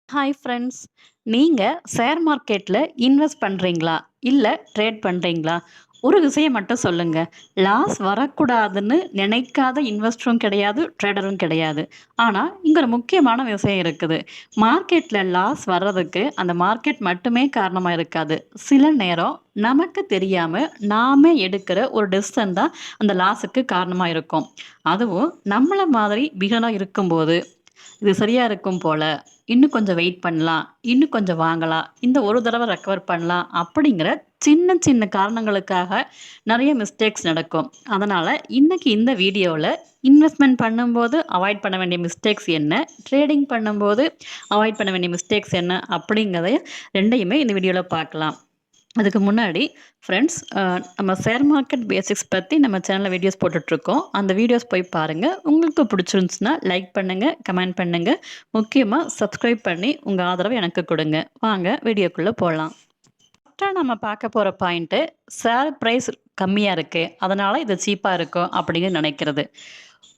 Hi friends. நீங்க share மார்க்கெட்ல invest பண்றீங்களா? இல்ல ட்ரேட் பண்றீங்களா? ஒரு விஷயம் மட்டும் சொல்லுங்க. லாஸ் வரக்கூடாதுன்னு நினைக்காத இன்வெஸ்டரும் கிடையாது, ட்ரேடரும் கிடையாது. ஆனா, இங்க ஒரு முக்கியமான விஷயம் இருக்குது. மார்க்கெட்ல லாஸ் வர்றதுக்கு அந்த மார்க்கெட் மட்டுமே காரணமா இருக்காது. சில நேரம் நமக்கு தெரியாம நாமே எடுக்கிற ஒரு டெசிஷன் தான் அந்த லாஸுக்கு காரணமா இருக்கும். அதுவும் நம்மள மாதிரி பிகினரா இருக்கும்போது இது சரியா இருக்கும் போல. இன்னும் கொஞ்சம் வெயிட் பண்ணலாம். இன்னும் கொஞ்சம் வாங்கலாம். இந்த ஒரு தடவ ரெக்கவர் பண்ணலாம். அப்படிங்கிற சின்ன சின்ன காரணங்களுக்காக நெறைய மிஸ்டேக்ஸ் நடக்கும். அதனால இன்னைக்கு இந்த வீடியோல இன்வெஸ்ட்மென்ட் பண்ணும்போது அவாய்ட் பண்ண வேண்டிய மிஸ்டேக்ஸ் என்ன? ட்ரேடிங் பண்ணும்போது அவாய்ட் பண்ண வேண்டிய மிஸ்டேக்ஸ் என்ன? அப்படிங்கிறத 2யுமே இந்த வீடியோல பார்க்கலாம். அதுக்கு முன்னாடி ஃப்ரெண்ட்ஸ் நம்ம ஷேர் மார்க்கெட் பேசிக்ஸ் பற்றி நம்ம சேனலில் வீடியோஸ் போட்டுட்ருக்கோம். அந்த வீடியோஸ் போய் பாருங்கள். உங்களுக்கு பிடிச்சிருந்துச்சுன்னா லைக் பண்ணுங்கள், கமெண்ட் பண்ணுங்கள். முக்கியமாக சப்ஸ்கிரைப் பண்ணி உங்கள் ஆதரவை எனக்கு கொடுங்க. வாங்க வீடியோக்குள்ளே போகலாம். ஃபஸ்ட்டாக நம்ம பார்க்க போகிற பாயிண்ட்டு ஷேர் ப்ரைஸ் கம்மியாக இருக்குது, அதனால் இது சீப்பாக இருக்கும் அப்படின்னு நினைக்கிறது.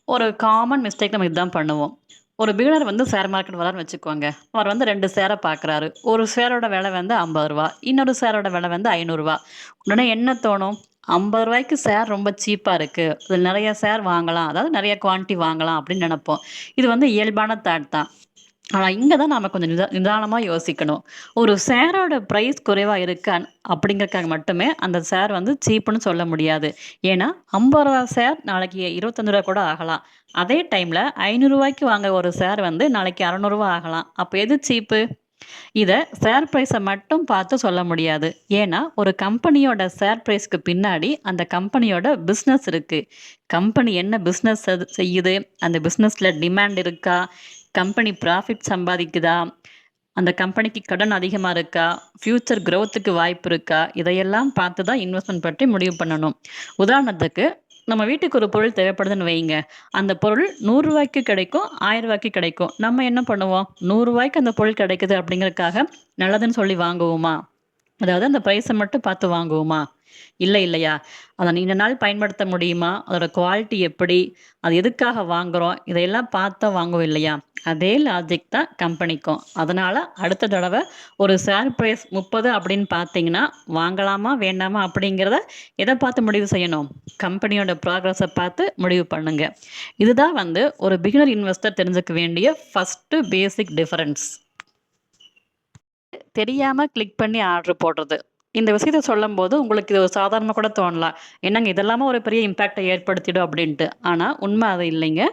ஒரு காமன் மிஸ்டேக் நம்ம இதுதான் பண்ணுவோம். ஒரு பிகினர் வந்து ஷேர் மார்க்கெட் வராருன்னு வச்சுக்கோங்க. அவர் வந்து 2 ஷேர பார்க்குறாரு. ஒரு ஷேரோட விலை வந்து ரூ. 50, இன்னொரு ஷேரோட விலை வந்து ரூ. 500. உடனே என்ன தோணும்? ரூ. 50க்கு ஷேர் ரொம்ப சீப்பா இருக்கு. இதில நெறைய ஷேர் வாங்கலாம். அதாவது நெறைய குவான்டிட்டி வாங்கலாம் அப்படின்னு நெனைப்போம். இது வந்து இயல்பான தாட் தான். ஆனா, இங்க தான் நாம கொஞ்சம் நிதானமா யோசிக்கணும். ஒரு ஷேரோட பிரைஸ் குறைவா இருக்கு அப்படிங்கிறதுக்காக மட்டுமே அந்த ஷேர் வந்து சீப்புன்னு சொல்ல முடியாது. ஏன்னா, ரூ. 50 ஷேர் நாளைக்கு ரூ. 25 கூட ஆகலாம். அதே டைம்ல ரூ. 500க்கு வாங்குற ஒரு ஷேர் வந்து நாளைக்கு ரூ. 600 ஆகலாம். அப்ப எது சீப்பு? இத ஷேர் பிரைஸ மட்டும் பார்த்து சொல்ல முடியாது. ஏன்னா, ஒரு கம்பெனியோட ஷேர் பிரைஸ்க்கு பின்னாடி அந்த கம்பெனியோட பிசினஸ் இருக்கு. கம்பெனி என்ன பிசினஸ் செய்யுது? அந்த பிசினஸ்ல டிமாண்ட் இருக்கா? கம்பெனி ப்ராஃபிட் சம்பாதிக்குதா? அந்த கம்பெனிக்கு கடன் அதிகமா இருக்கா? ஃபியூச்சர் குரோத்துக்கு வாய்ப்பு இருக்கா? இதையெல்லாம் பார்த்து தான் இன்வெஸ்ட்மென்ட் பற்றி முடிவு பண்ணணும். உதாரணத்துக்கு, நம்ம வீட்டுக்கு ஒரு பொருள் தேவைப்படுதுன்னு வையுங்க. அந்த பொருள் ரூ. 100க்கு கிடைக்கும், ரூ. 1000க்கு கிடைக்கும். நம்ம என்ன பண்ணுவோம்? ரூ. 100க்கு அந்த பொருள் கிடைக்குது அப்படிங்கிறதுக்காக நல்லதுன்னு சொல்லி வாங்குவோமா? அதாவது அந்த பிரைஸ மட்டும் பார்த்து வாங்குவோமா? இல்லையா? அத நீண்ட நாள் பயன்படுத்த முடியுமா? அதோட குவாலிட்டி எப்படி? அது எதுக்காக வாங்குறோம்? இதையெல்லாம் பார்த்தா வாங்குவோம் இல்லையா? அதே லாஜிக் தான் கம்பெனிக்கும். அதனால அடுத்த தடவ ஒரு ஷேர் பிரைஸ் 30 அப்படின்னு பார்த்தீங்கன்னா, வாங்கலாமா? வேண்டாமா? அப்படிங்கிறத எத பார்த்து முடிவு செய்யணும்? கம்பெனியோட ப்ராக்ரஸ பார்த்து முடிவு பண்ணுங்க. இதுதான் வந்து ஒரு பிகினர் இன்வெஸ்டர் தெரிஞ்சுக்க வேண்டிய ஃபர்ஸ்ட்டு பேசிக் டிஃபரன்ஸ். தெரியாம கிளிக் பண்ணி ஆர்டர் போடுறது. இந்த விஷயத்த சொல்லும்போது உங்களுக்கு இது ஒரு சாதாரணமா கூட தோணலாம். என்னங்க இதெல்லாமா ஒரு பெரிய இம்பாக்ட்ட ஏற்படுத்திடும் அப்டின்ட்டு. ஆனா உண்ம அது இல்லைங்க.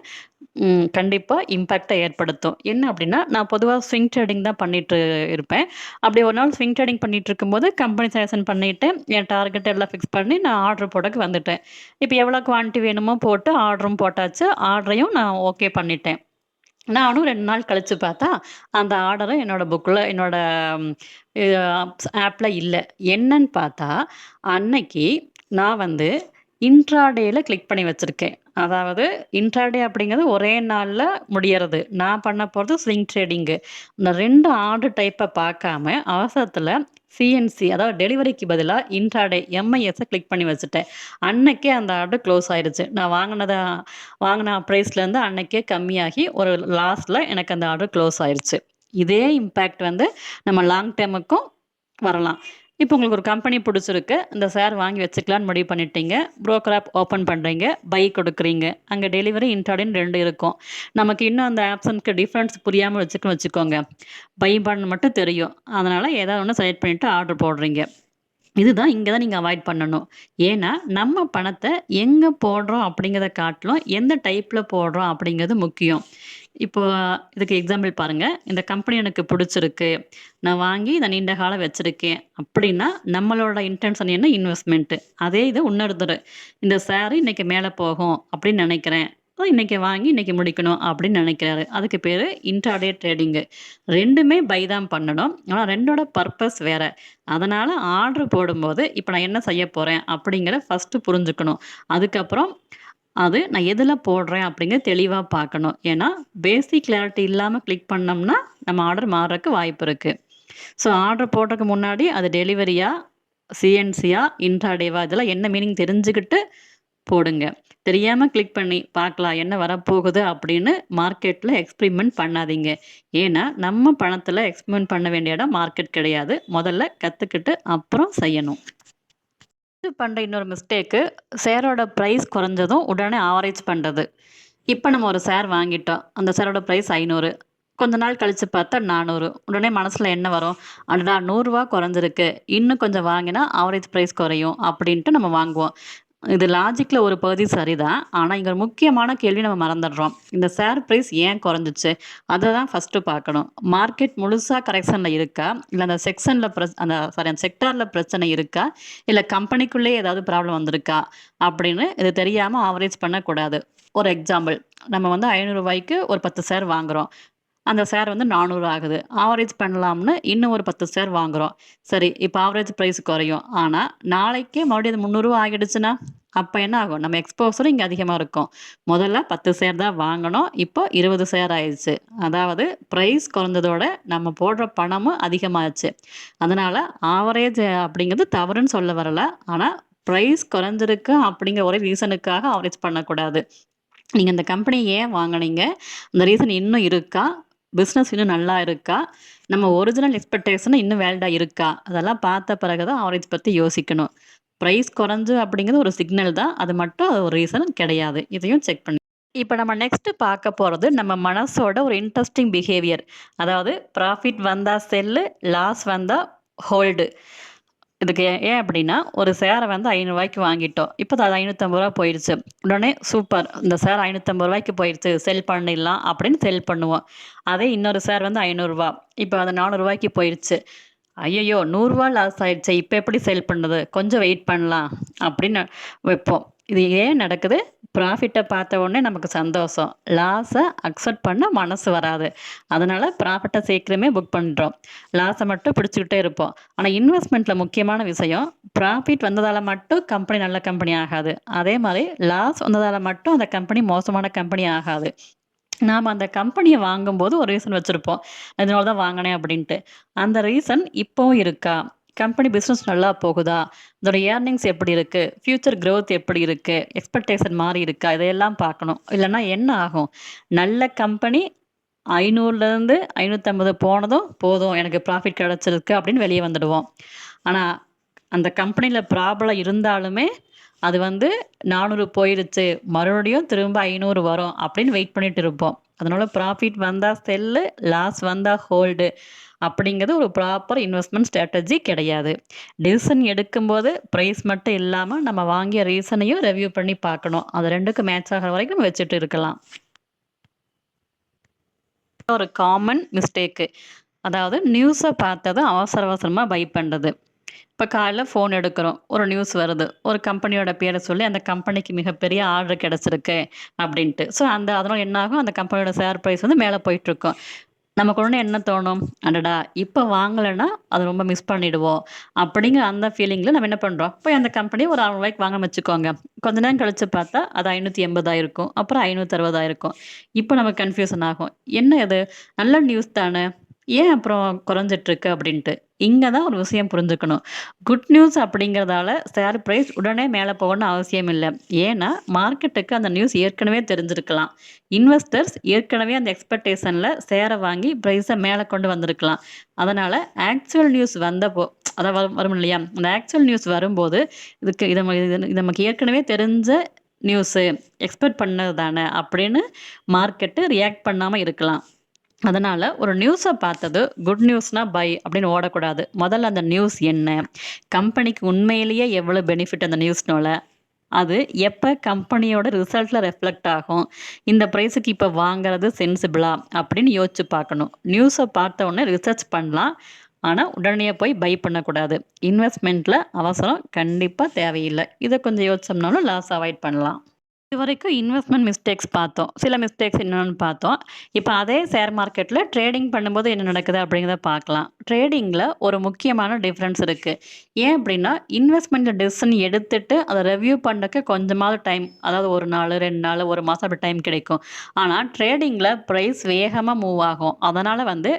கண்டிப்பா இம்பாக்ட்ட ஏற்படுத்தும். என்ன அப்டின்னா, நான் பொதுவா ஸ்விங் ட்ரேடிங் தான் பண்ணிட்டு இருப்பேன். அப்படி ஒரு நாள் ஸ்விங் ட்ரேடிங் பண்ணிட்டுருக்கும்போது கம்பெனி செலக்ஷன் பண்ணிட்டு, என் டார்கெட் எல்லாம் ஃபிக்ஸ் பண்ணி நான் ஆர்டர் போடக்கு வந்துட்டேன். இப்ப எவ்வளோ குவான்டிட்டி வேணுமோ போட்டு ஆர்டரும் போட்டாச்சு. ஆர்டரையும் நான் ஓகே பண்ணிட்டேன். நானும் 2 நாள் கழிச்சு பார்த்தா, அந்த ஆர்டரும் என்னோட புக்ல என்னோட ம் எ ஆப்ல இல்ல. என்னன்னு பார்த்தா, அன்னைக்கு நான் வந்து இன்ட்ராடேல கிளிக் பண்ணி வச்சிருக்கேன். அதாவது இன்ட்ராடே அப்படிங்கிறது ஒரே நாள்ல முடியறது. நான் பண்ண போறது ஸ்விங் ட்ரேடிங்கு. இந்த 2 ஆர்டர் டைப்ப பார்க்காம அவசரத்துல சிஎன்சி அதாவது டெலிவரிக்கு பதிலா இன்ட்ராடே எம்ஐஎஸ்ஸ கிளிக் பண்ணி வச்சுட்டேன். அன்னைக்கே அந்த ஆர்டர் க்ளோஸ் ஆயிருச்சு. நான் வாங்குன பிரைஸ்லேருந்து அன்னைக்கே கம்மியாகி ஒரு லாஸ்ட்ல எனக்கு அந்த ஆர்டர் க்ளோஸ் ஆயிருச்சு. இதே இம்பேக்ட் வந்து நம்ம லாங் டெர்முக்கும் வரலாம். இப்போ உங்களுக்கு ஒரு கம்பெனி புடிச்சிருக்கு. அந்த ஷேர் வாங்கி வச்சுக்கலான்னு முடிவு பண்ணிட்டீங்க. புரோக்கர் ஆப் ஓப்பன் பண்றீங்க. பை குடுக்குறீங்க. அங்க டெலிவரி, இன்ட்ராடேன்னு 2 இருக்கும். நமக்கு இன்னும் அந்த ஆப்ஷனுக்கு டிஃபரன்ஸ் புரியாம வச்சுக்கோங்க. பை பண்ண மட்டும் தெரியும். அதனால ஏதாவது ஒண்ணு செலக்ட் பண்ணிட்டு ஆர்டர் போடுறீங்க. இதுதான் இங்க தான் நீங்க அவாய்ட் பண்ணணும். ஏன்னா, நம்ம பணத்த எங்க போடுறோம் அப்படிங்கிறத காட்டிலும், எந்த டைப்ல போடுறோம் அப்படிங்கிறது முக்கியம். இப்போ இதுக்கு எக்ஸாம்பிள் பாருங்க. இந்த கம்பெனி எனக்கு புடிச்சிருக்கு. நான் வாங்கி இத நீண்ட காலம் வச்சிருக்கேன். அப்படின்னா, நம்மளோட இன்டென்ஷன் என்ன? இன்வெஸ்ட்மென்ட். அதே இது இன்னொருத்தரு, இந்த ஷேர் இன்னைக்கு மேல போகும் அப்படின்னு நெனைக்கிறேன். இன்னைக்கு வாங்கி இன்னைக்கு முடிக்கணும் அப்படின்னு நெனைக்கிறாரு. அதுக்கு பேரு இன்ட்ராடே ட்ரேடிங்கு. 2மே பை தான் பண்ணணும். ஆனா 2ஓட பர்ப்பஸ் வேற. அதனால ஆர்டர் போடும்போது, இப்ப நான் என்ன செய்ய போறேன் அப்படிங்கிறத ஃபர்ஸ்ட்டு புரிஞ்சுக்கணும். அதுக்கப்புறம் அது நான் எதுல போடுறேன் அப்படிங்கிறத தெளிவா பார்க்கணும். ஏன்னா, பேசிக் கிளாரிட்டி இல்லாம கிளிக் பண்ணோம்னா, நம்ம ஆர்டர் மாறுறக்கு வாய்ப்பு இருக்கு. ஸோ ஆர்டர் போடுறதுக்கு முன்னாடி அது டெலிவரியா, சிஎன்சியா, இன்ட்ராடேவா இதெல்லாம் என்ன மீனிங் தெரிஞ்சுக்கிட்டு போடுங்க. தெரியாம கிளிக் பண்ணி பார்க்கலாம் என்ன வரப்போகுது அப்படின்னு மார்க்கெட்ல எக்ஸ்பெரிமென்ட் பண்ணாதீங்க. ஏன்னா, நம்ம பணத்துல எக்ஸ்பெரிமென்ட் பண்ண வேண்டிய இடம் மார்க்கெட் கிடையாது. முதல்ல கத்துக்கிட்டு அப்புறம் செய்யணும். பண்ற இன்னொரு மிஸ்டேக்கு, ஷேரோட பிரைஸ் குறைஞ்சதும் உடனே ஆவரேஜ் பண்றது. இப்ப நம்ம ஒரு ஷேர் வாங்கிட்டோம். அந்த ஷேரோட பிரைஸ் 500. கொஞ்ச நாள் கழிச்சு பார்த்தா 400. உடனே மனசுல என்ன வரும்? அடடா! ரூ. 100 குறைஞ்சிருக்கு. இன்னும் கொஞ்சம் வாங்கினா ஆவரேஜ் பிரைஸ் குறையும் அப்படின்ட்டு நம்ம வாங்குவோம். இது லாஜிக்ல ஒரு பகுதி சரிதான். ஆனா, இங்க ஒரு முக்கியமான கேள்வி நம்ம மறந்துடுறோம். இந்த ஷேர் பிரைஸ் ஏன் குறைஞ்சுச்சு? அத தான் ஃபர்ஸ்ட்டு பார்க்கணும். மார்க்கெட் முழுசா கரெக்ஷன்ல இருக்கா? இல்ல அந்த செக்ஷன்ல அந்த செக்டார்ல பிரச்சனை இருக்கா? இல்ல கம்பெனிக்குள்ளேயே ஏதாவது ப்ராப்ளம் வந்திருக்கா? அப்படின்னு இது தெரியாம ஆவரேஜ் பண்ணக்கூடாது. ஒரு எக்ஸாம்பிள். நம்ம வந்து ரூ. 500க்கு ஒரு 10 ஷேர் வாங்குறோம். அந்த ஷேர் வந்து 400 ஆகுது. ஆவரேஜ் பண்ணலாம்னு இன்னும் ஒரு 10 ஷேர் வாங்குறோம். சரி, இப்ப ஆவரேஜ் பிரைஸ் குறையும். ஆனா, நாளைக்கே மறுபடியும் அது ரூ. 300 ஆகிடுச்சுன்னா, அப்ப என்ன ஆகும்? நம்ம எக்ஸ்போஷரும் இங்க அதிகமா இருக்கும். முதல்ல 10 ஷேர் தான் வாங்கணும். இப்போ 20 ஷேர் ஆயிருச்சு. அதாவது பிரைஸ் குறைஞ்சதோட நம்ம போடுற பணமும் அதிகமாச்சு. அதனால ஆவரேஜ் அப்படிங்கிறது தவறுன்னு சொல்ல வரல. ஆனா, பிரைஸ் குறைஞ்சிருக்கு அப்படிங்கிற ஒரே ரீசனுக்காக ஆவரேஜ் பண்ணக்கூடாது. நீங்க இந்த கம்பெனி ஏன் வாங்குனீங்க? அந்த ரீசன் இன்னும் இருக்கா? பிசினஸ் இன்னும் நல்லா இருக்கா? நம்ம ஒரிஜினல் எக்ஸ்பெக்டேஷன் இன்னும் வேலிடா இருக்கா? அதெல்லாம் பார்த்த பிறகு தான் ஆவரேஜ் பத்தி யோசிக்கணும். பிரைஸ் குறைஞ்சு அப்படிங்கிறது ஒரு சிக்னல் தான். அது மட்டும் ஒரு ரீசன் கிடையாது. இதையும் செக் பண்ணி இப்ப நம்ம நெக்ஸ்ட் பார்க்க போறது நம்ம மனசோட ஒரு இன்ட்ரஸ்டிங் பிஹேவியர். அதாவது ப்ராஃபிட் வந்தா செல்லு, லாஸ் வந்தா ஹோல்டு. இதுக்கு ஏன் அப்படின்னா, ஒரு ஷேர வந்து ரூ. 500க்கு வாங்கிட்டோம். இப்ப அது ரூ. 550 போயிருச்சு. உடனே சூப்பர் இந்த ஷேர் ரூ. 550க்கு போயிருச்சு. செல் பண்ணிடலாம் அப்படின்னு செல் பண்ணுவோம். அதே இன்னொரு ஷேர் வந்து ரூ. 500. இப்ப அது ரூ. 400க்கு போயிருச்சு. ஐயய்யோ! ரூ. 100 லாஸ் ஆயிடுச்சே! இப்ப எப்படி சேல் பண்ணது? கொஞ்சம் வெயிட் பண்ணலாம் அப்படின்னு வைப்போம். இது ஏன் நடக்குது? ப்ராஃபிட்ட பார்த்த உடனே நமக்கு சந்தோஷம். லாஸ அக்செப்ட் பண்ண மனசு வராது. அதனால ப்ராஃபிட்ட சீக்கிரமே புக் பண்றோம். லாஸ மட்டும் பிடிச்சுக்கிட்டே இருப்போம். ஆனா இன்வெஸ்ட்மென்ட்ல முக்கியமான விஷயம், ப்ராஃபிட் வந்ததால மட்டும் கம்பெனி நல்ல கம்பெனி ஆகாது. அதே மாரி லாஸ் வந்ததால மட்டும் அந்த கம்பெனி மோசமான கம்பெனி ஆகாது. நாம அந்த கம்பெனிய வாங்கும்போது ஒரு ரீசன் வச்சிருப்போம். இதனால தான் வாங்கினேன் அப்படின்ட்டு. அந்த ரீசன் இப்பவும் இருக்கா? கம்பெனி பிசினஸ் நல்லா போகுதா? அதோட ஏர்னிங்ஸ் எப்படி இருக்கு? ஃபியூச்சர் குரோத் எப்படி இருக்கு? எக்ஸ்பெக்டேஷன் மாறி இருக்கா? இதையெல்லாம் பார்க்கணும். இல்லன்னா என்ன ஆகும்? நல்ல கம்பெனி 500லேருந்து 550 போனதும் போதும் எனக்கு ப்ராஃபிட் கிடைச்சிருக்கு அப்படின்னு வெளிய வந்துடுவோம். ஆனா, அந்த கம்பெனில ப்ராப்ளம் இருந்தாலுமே, அது வந்து 400 போயிருச்சு. மறுபடியும் திரும்ப 500 வரும் அப்படின்னு வெயிட் பண்ணிட்டு இருப்போம். அதனால ப்ராஃபிட் வந்தா செல்லு, லாஸ் வந்தா ஹோல்டு அப்படிங்கிறது ஒரு ப்ராப்பர் இன்வெஸ்ட்மென்ட் ஸ்ட்ராட்டஜி கிடையாது. டிசிஷன் எடுக்கும்போது பிரைஸ் மட்டும் இல்லாம நம்ம வாங்கிய ரீசனையும் ரிவ்யூ பண்ணி பார்க்கணும். அது 2க்கும் மேட்ச் ஆகுற வரைக்கும் நம்ம வச்சுட்டு இருக்கலாம். ஒரு காமன் மிஸ்டேக்கு. அதாவது நியூஸ பார்த்ததும் அவசர அவசரமா பை பண்றது. இப்ப காலைல ஃபோன் எடுக்கிறோம். ஒரு நியூஸ் வருது. ஒரு கம்பெனியோட பேர சொல்லி, அந்த கம்பெனிக்கு மிகப்பெரிய ஆர்டர் கிடைச்சிருக்கு அப்படின்ட்டு. ஸோ அதனால என்ன ஆகும்? அந்த கம்பெனியோட ஷேர் பிரைஸ் வந்து மேல போயிட்டுருக்கும். நமக்கு உடனே என்ன தோணும்? அடடா! இப்ப வாங்கலன்னா, அத ரொம்ப மிஸ் பண்ணிடுவோம். அப்படிங்கிற அந்த ஃபீலிங்ல நம்ம என்ன பண்றோம்? போய் அந்த கம்பெனிய ஒரு ரூ. 600க்கு வாங்கன்னு வச்சுக்கோங்க. கொஞ்ச நேரம் கழிச்சு பார்த்தா, அது 580 ஆயிருக்கும். அப்புறம் 560 ஆயிருக்கும். இப்ப நமக்கு கன்ஃப்யூஷன் ஆகும். என்ன இது? நல்ல நியூஸ் தானே! ஏன் அப்புறம் குறைஞ்சிட்டுருக்கு அப்படின்ட்டு. இங்க தான் ஒரு விஷயம் புரிஞ்சுக்கணும். குட் நியூஸ் அப்படிங்கிறதால ஷேர் பிரைஸ் உடனே மேல போகணும்னு அவசியம் இல்ல. ஏன்னா, மார்க்கெட்டுக்கு அந்த நியூஸ் ஏற்கனவே தெரிஞ்சிருக்கலாம். இன்வெஸ்டர்ஸ் ஏற்கனவே அந்த எக்ஸ்பெக்டேஷன்ல ஷேர வாங்கி பிரைஸ மேல கொண்டு வந்திருக்கலாம். அதனால ஆக்சுவல் நியூஸ் வந்தப்போ அதான் வரும் இல்லையா? அந்த ஆக்சுவல் நியூஸ் வரும்போது, இது நமக்கு ஏற்கனவே தெரிஞ்ச நியூஸு, எக்ஸ்பெக்ட் பண்ணது தானே அப்படின்னு மார்க்கெட்டு ரியாக்ட் பண்ணாம இருக்கலாம். அதனால ஒரு நியூஸ பார்த்தது குட் நியூஸ்னா பை அப்படின்னு ஓடக்கூடாது. முதல்ல அந்த நியூஸ் என்ன? கம்பெனிக்கு உண்மையிலேயே எவ்வளோ பெனிஃபிட் அந்த நியூஸ்னால? அது எப்ப கம்பெனியோட ரிசல்ட்ல ரெஃப்ளெக்ட் ஆகும்? இந்த பிரைஸுக்கு இப்ப வாங்குறது சென்சிபிளா? அப்படின்னு யோசிச்சு பார்க்கணும். நியூஸ பார்த்த உடனே ரிசர்ச் பண்ணலாம். ஆனா, உடனே போய் பை பண்ணக்கூடாது. இன்வெஸ்ட்மென்ட்ல அவசரம் கண்டிப்பா தேவையில்ல. இத கொஞ்சம் யோசிச்சோம்னாலும் லாஸ் அவாய்ட் பண்ணலாம். இதுவரைக்கும் இன்வெஸ்ட்மென்ட் மிஸ்டேக்ஸ் பார்த்தோம். சில மிஸ்டேக்ஸ் என்னன்னு பார்த்தோம். இப்ப அதே ஷேர் மார்க்கெட்ல ட்ரேடிங் பண்ணும்போது என்ன நடக்குது அப்படிங்கிறத பார்க்கலாம். ட்ரேடிங்ல ஒரு முக்கியமான டிஃபரன்ஸ் இருக்கு. ஏன் அப்படின்னா, இன்வெஸ்ட்மென்ட் டெசிஷன் எடுத்துட்டு அத ரிவ்யூ பண்ணக்கு கொஞ்சமாவது டைம், அதாவது 1 நாளு, 2 நாளு, 1 மாசம் அப்படி டைம் கிடைக்கும். ஆனா ட்ரேடிங்ல பிரைஸ் வேகமா மூவ் ஆகும். அதனால வந்து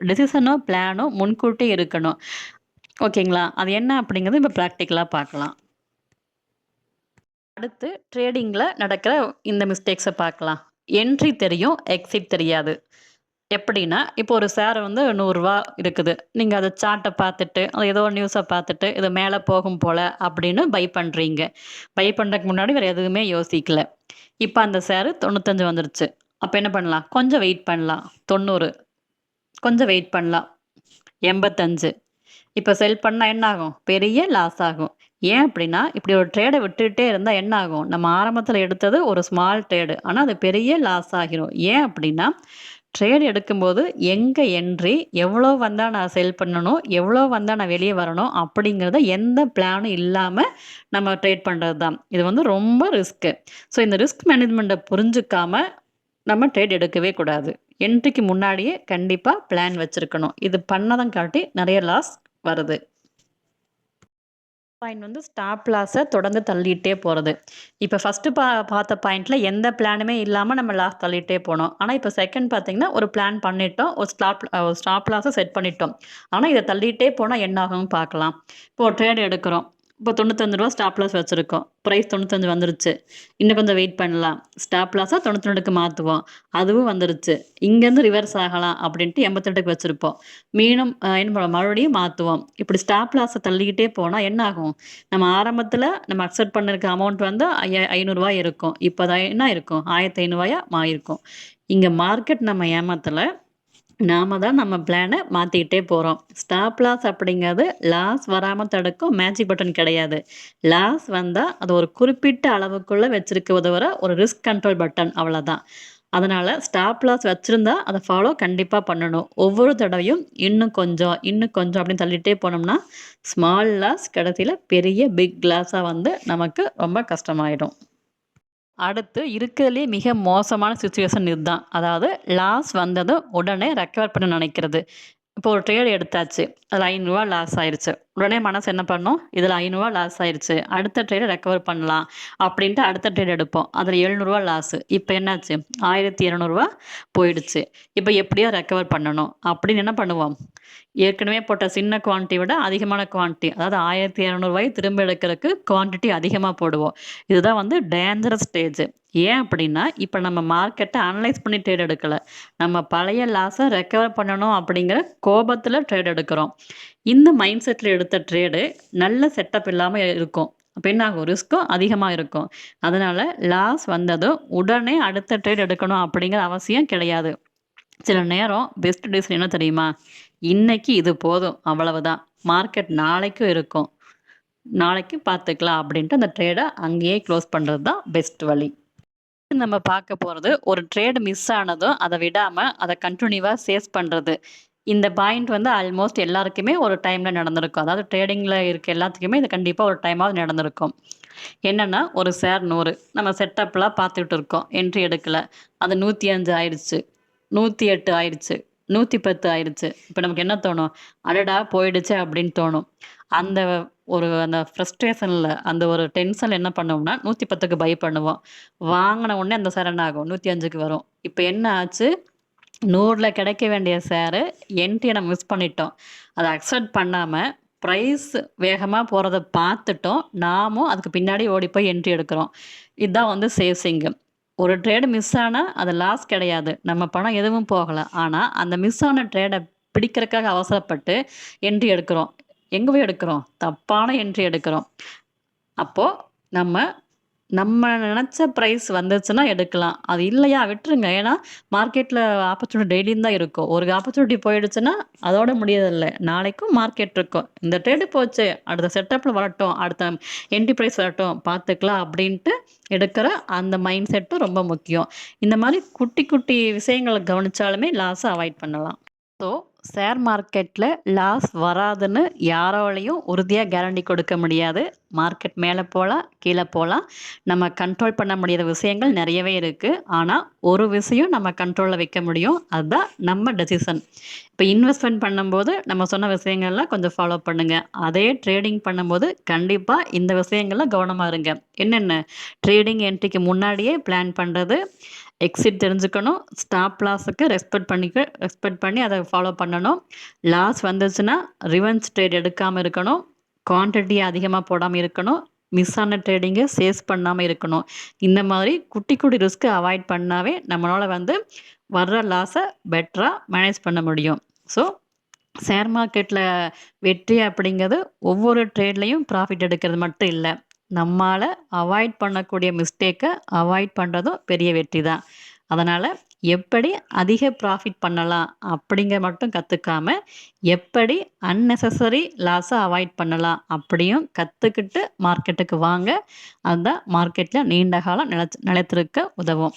டெசிஷனும், பிளானும் முன்கூட்டியே இருக்கணும். ஓகேங்களா? அது என்ன அப்படிங்கிறது இப்ப பிராக்டிகலா பார்க்கலாம். அடுத்து ட்ரேடிங்கில நடக்கிற இந்த மிஸ்டேக்ஸ பார்க்கலாம். என்ட்ரி தெரியும், எக்ஸிட் தெரியாது. எப்படின்னா, இப்போ ஒரு ஷேர் வந்து ரூ. 100 இருக்குது. நீங்க அத சார்ட்ட பார்த்துட்டு, அது ஏதோ ஒரு நியூஸ பார்த்துட்டு, இது மேல போகும் போல அப்படின்னு பை பண்றீங்க. பை பண்றதுக்கு முன்னாடி வேற எதுவுமே யோசிக்கல. இப்ப அந்த ஷேரு 95 வந்துருச்சு. அப்ப என்ன பண்ணலாம்? கொஞ்சம் வெயிட் பண்ணலாம். 90 கொஞ்சம் வெயிட் பண்ணலாம். 85 இப்ப செல் பண்ணா என்ன ஆகும்? பெரிய லாஸ் ஆகும். ஏன் அப்படின்னா, இப்படி ஒரு ட்ரேட விட்டுட்டே இருந்தா என்ன ஆகும்? நம்ம ஆரம்பத்தில எடுத்தது ஒரு ஸ்மால் ட்ரேடு. ஆனா அது பெரிய லாஸ் ஆகிரும். ஏன் அப்படின்னா, ட்ரேட் எடுக்கும்போது எங்க என்ட்ரி, எவ்வளோ வந்தா நான் செல் பண்ணணும், எவ்வளோ வந்தா நான் வெளிய வரணும் அப்படிங்கிறத எந்த பிளானும் இல்லாம நம்ம ட்ரேட் பண்றது தான். இது வந்து ரொம்ப ரிஸ்க்கு. ஸோ இந்த ரிஸ்க் மேனேஜ்மெண்ட்ட புரிஞ்சுக்காம நம்ம ட்ரேட் எடுக்கவே கூடாது. என்ட்ரிக்கு முன்னாடியே கண்டிப்பா பிளான் வச்சிருக்கணும். இது பண்ணதங்காட்டி நெறைய லாஸ் வருது. பாயிண்ட் வந்து ஸ்டாப் லாஸ தொடர்ந்து தள்ளிட்டே போறது. இப்ப ஃபர்ஸ்ட்டு பார்த்த பாயிண்ட்ல எந்த பிளானுமே இல்லாம நம்ம லாஸ் தள்ளிட்டே போனோம். ஆனா, இப்ப செகண்ட் பார்த்தீங்கன்னா, ஒரு பிளான் பண்ணிட்டோம். ஒரு ஸ்டாப் லாஸ செட் பண்ணிட்டோம். ஆனா, இத தள்ளிட்டே போனா என்ன ஆகும்னு பார்க்கலாம். இப்போ ஒரு ட்ரேட் எடுக்கிறோம். இப்போ ரூ. 95 ஸ்டாப் லாஸ் வச்சிருக்கோம். பிரைஸ் 95 வந்துருச்சு. இன்னும் கொஞ்சம் வெயிட் பண்ணலாம். ஸ்டாப் லாஸ 92க்கு மாத்துவோம். அதுவும் வந்துருச்சு. இங்கேருந்து ரிவர்ஸ் ஆகலாம் அப்படின்ட்டு 88க்கு வச்சிருப்போம். மீண்டும் என்ன பண்ணுவோம் மறுபடியும் மாத்துவோம். இப்படி ஸ்டாப் லாஸ தள்ளிக்கிட்டே போனா என்ன ஆகும்? நம்ம ஆரம்பத்தில நம்ம அக்செப்ட் பண்ணிருக்க அமௌண்ட் வந்து ரூ. 500 இருக்கும். இப்ப அது என்ன இருக்கும்? ரூ. 1500 மாறியிருக்கும். இங்க மார்க்கெட் நம்ம ஏமாத்தல. நாம தான் நம்ம பிளான மாத்திக்கிட்டே போறோம். ஸ்டாப் லாஸ் அப்படிங்கிறது லாஸ் வராம தடுக்கும் மேஜிக் பட்டன் கிடையாது. லாஸ் வந்தா அது ஒரு குறிப்பிட்ட அளவுக்குள்ள வச்சிருக்க உதவுற ஒரு ரிஸ்க் கண்ட்ரோல் பட்டன் அவ்வளோதான். அதனால ஸ்டாப் லாஸ் வச்சிருந்தா அத ஃபாலோ கண்டிப்பா பண்ணணும். ஒவ்வொரு தடவையும் இன்னும் கொஞ்சம், இன்னும் கொஞ்சம் அப்படின்னு தள்ளிட்டே போனோம்னா, ஸ்மால் லாஸ் கடைசியில பெரிய பிக் லாஸா வந்து நமக்கு ரொம்ப கஷ்டமாயிடும். அடுத்து இருக்கிறதுலயே மிக மோசமான சிச்சுவேஷன் இதுதான். அதாவது லாஸ் வந்ததும் உடனே ரெக்கவர் பண்ண நினைக்கிறது. இப்போ ஒரு ட்ரேட் எடுத்தாச்சு. அதில ரூ. 500 லாஸ் ஆயிருச்சு. உடனே மனசு என்ன பண்ணும்? இதில ரூ. 500 லாஸ் ஆயிருச்சு. அடுத்த ட்ரேட ரெக்கவர் பண்ணலாம். அப்படின்ட்டு அடுத்த ட்ரேட் எடுப்போம். அதில ரூ. 700 லாஸு. இப்ப என்னாச்சு? ரூ. 1200 போயிடுச்சு. இப்ப எப்படியோ ரெக்கவர் பண்ணணும். அப்படின்னு என்ன பண்ணுவோம்? ஏற்கனவே போட்ட சின்ன குவான்டிட்டிய விட அதிகமான குவான்டிட்டி. அதாவது ரூ. 1200 திரும்ப எடுக்கிறதுக்கு குவான்டிட்டி அதிகமா போடுவோம். இதுதான் வந்து டேஞ்சரஸ் ஸ்டேஜ். ஏன் அப்படின்னா, இப்ப நம்ம மார்க்கெட்ட அனலைஸ் பண்ணி ட்ரேட் எடுக்கல. நம்ம பழைய லாஸ ரெக்கவர் பண்ணணும் அப்படிங்கிற கோபத்துல ட்ரேட் எடுக்கிறோம். இந்த மைண்ட் செட்ல எடுத்த ட்ரேடு நல்ல செட்டப் இல்லாம இருக்கும். அப்ப என்ன ஆகும்? ரிஸ்க்கும் அதிகமா இருக்கும். அதனால லாஸ் வந்ததும் உடனே அடுத்த ட்ரேட் எடுக்கணும் அப்படிங்கிற அவசியம் கிடையாது. சில நேரம் பெஸ்ட் டிசிஷன் என்ன தெரியுமா? இன்னைக்கு இது போதும் அவ்வளவுதான். மார்க்கெட் நாளைக்கும் இருக்கும். நாளைக்கு பார்த்துக்கலாம் அப்படின்ட்டு அந்த ட்ரேட அங்கேயே குளோஸ் பண்றது தான் பெஸ்ட் வழி. நம்ம பார்க்க போறது, ஒரு ட்ரேட் மிஸ் ஆனதும் அத விடாம, அத கன்டினியூவா சேஸ் பண்றது. இந்த பாயிண்ட் வந்து ஆல்மோஸ்ட் எல்லாருக்குமே ஒரு டைம்ல நடந்திருக்கும். அதாவது ட்ரேடிங்ல இருக்க எல்லாத்துக்குமே இது கண்டிப்பா ஒரு டைமாவது நடந்திருக்கும். என்னன்னா, ஒரு ஷேர் 100 நம்ம செட்டப்லாம் பார்த்துட்டு இருக்கோம். என்ட்ரி எடுக்கல. அது 105 ஆயிடுச்சு. 108 ஆயிடுச்சு. 110 ஆயிடுச்சு. இப்ப நமக்கு என்ன தோணும்? அடடா! போயிடுச்சே அப்படின்னு தோணும். அந்த அந்த ஃப்ரஸ்ட்ரேஷன்ல, அந்த ஒரு டென்ஷன்ல என்ன பண்ணுவோம்னா, 110க்கு பை பண்ணுவோம். வாங்குன உடனே அந்த ஷேர் என்ன ஆகும்? 105க்கு வரும். இப்ப என்ன ஆச்சு? 100ல கிடைக்க வேண்டிய ஷேரு என்ட்ரிய நம்ம மிஸ் பண்ணிட்டோம். அத அக்செப்ட் பண்ணாம, பிரைஸ் வேகமா போறத பார்த்துட்டோம். நாமும் அதுக்கு பின்னாடி ஓடி போய் என்ட்ரி எடுக்கிறோம். இதான் வந்து சேல்ஸிங். ஒரு ட்ரேடு மிஸ் ஆனா, அது லாஸ் கிடையாது. நம்ம பணம் எதுவும் போகல. ஆனா, அந்த மிஸ் ஆன ட்ரேட பிடிக்கிறதுக்காக அவசரப்பட்டு என்ட்ரி எடுக்கிறோம். எங்க போய் எடுக்கிறோம்? தப்பான என்ட்ரி எடுக்கிறோம். அப்போ நம்ம நம்ம நெனச்ச பிரைஸ் வந்துச்சுன்னா எடுக்கலாம். அது இல்லையா விட்டுருங்க. ஏன்னா, மார்க்கெட்ல ஆப்பர்ச்சுனிட்டி டெய்லியும் தான் இருக்கும். ஒரு ஆப்பர்ச்சுனிட்டி போயிடுச்சுன்னா, அதோட முடியறதில்ல. நாளைக்கும் மார்க்கெட் இருக்கும். இந்த ட்ரேடு போச்சு. அடுத்த செட்டப்ல வரட்டும். அடுத்த என்ட்ரி பிரைஸ் வரட்டும். பார்த்துக்கலாம் அப்டின்ட்டு எடுக்கிற அந்த மைண்ட் செட்டும் ரொம்ப முக்கியம். இந்த மாரி குட்டி, குட்டி விஷயங்கள கவனிச்சாலுமே லாஸ அவாய்ட் பண்ணலாம். ஸோ, ஷேர் மார்க்கெட்ல லாஸ் வராதுன்னு யாராலயும் உறுதியா கேரண்டி கொடுக்க முடியாது. மார்க்கெட் மேல போலாம், கீழ போலாம். நம்ம கண்ட்ரோல் பண்ண முடியாத விஷயங்கள் நெறையவே இருக்கு. ஆனா, ஒரு விஷயம் நம்ம கண்ட்ரோல்ல வைக்க முடியும். அதுதான் நம்ம டெசிஷன். இப்ப இன்வெஸ்ட்மென்ட் பண்ணும்போது நம்ம சொன்ன விஷயங்கள்லாம் கொஞ்சம் ஃபாலோ பண்ணுங்க. அதே ட்ரேடிங் பண்ணும்போது கண்டிப்பா இந்த விஷயங்கள்ல கவனமா இருங்க. என்னென்ன? ட்ரேடிங் என்ட்ரிக்கு முன்னாடியே பிளான் பண்றது. எக்ஸிட் தெரிஞ்சுக்கணும். ஸ்டாப் லாஸுக்கு ரெஸ்பெக்ட் பண்ணி அத ஃபாலோ பண்ணணும். லாஸ் வந்துச்சுன்னா ரிவென்ஜ் ட்ரேட் எடுக்காம இருக்கணும். குவான்டிட்டி அதிகமா போடாம இருக்கணும். மிஸ் ஆன ட்ரேடிங்கை சேஸ் பண்ணாமல் இருக்கணும். இந்த மாதிரி குட்டி குட்டி ரிஸ்க்கை அவாய்ட் பண்ணாவே நம்மளால் வந்து வர்ற லாஸை பெட்டராக மேனேஜ் பண்ண முடியும். ஸோ ஷேர் மார்க்கெட்டில் வெற்றி அப்படிங்கிறது ஒவ்வொரு ட்ரேட்லேயும் ப்ராஃபிட் எடுக்கிறது மட்டும் இல்லை. நம்மால் அவாய்ட் பண்ணக்கூடிய மிஸ்டேக்கை அவாய்ட் பண்ணுறதும் பெரிய வெற்றி தான். அதனால் எப்படி அதிக ப்ராஃபிட் பண்ணலாம் அப்படிங்கிற மட்டும் கற்றுக்காம எப்படி அன்னெசசரி லாஸை அவாய்ட் பண்ணலாம் அப்படியும் கற்றுக்கிட்டு மார்க்கெட்டுக்கு வாங்க. அதுதான் மார்க்கெட்டில் நீண்ட காலம் நிலைத்திருக்க உதவும்.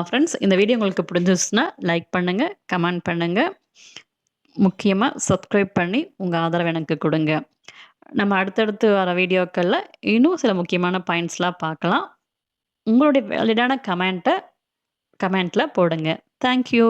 ஃப்ரெண்ட்ஸ், இந்த வீடியோ உங்களுக்கு பிடிச்சிருச்சுன்னா லைக் பண்ணுங்கள், கமெண்ட் பண்ணுங்கள், முக்கியமாக சப்ஸ்கிரைப் பண்ணி உங்கள் ஆதரவு எனக்கு கொடுங்க. நம்ம அடுத்தடுத்து வர வீடியோக்களில் இன்னும் சில முக்கியமான பாயிண்ட்ஸ்லாம் பார்க்கலாம். உங்களுடைய வேலிடான கமெண்ட்டை கமெண்ட்டில் போடுங்க. தேங்க்யூ.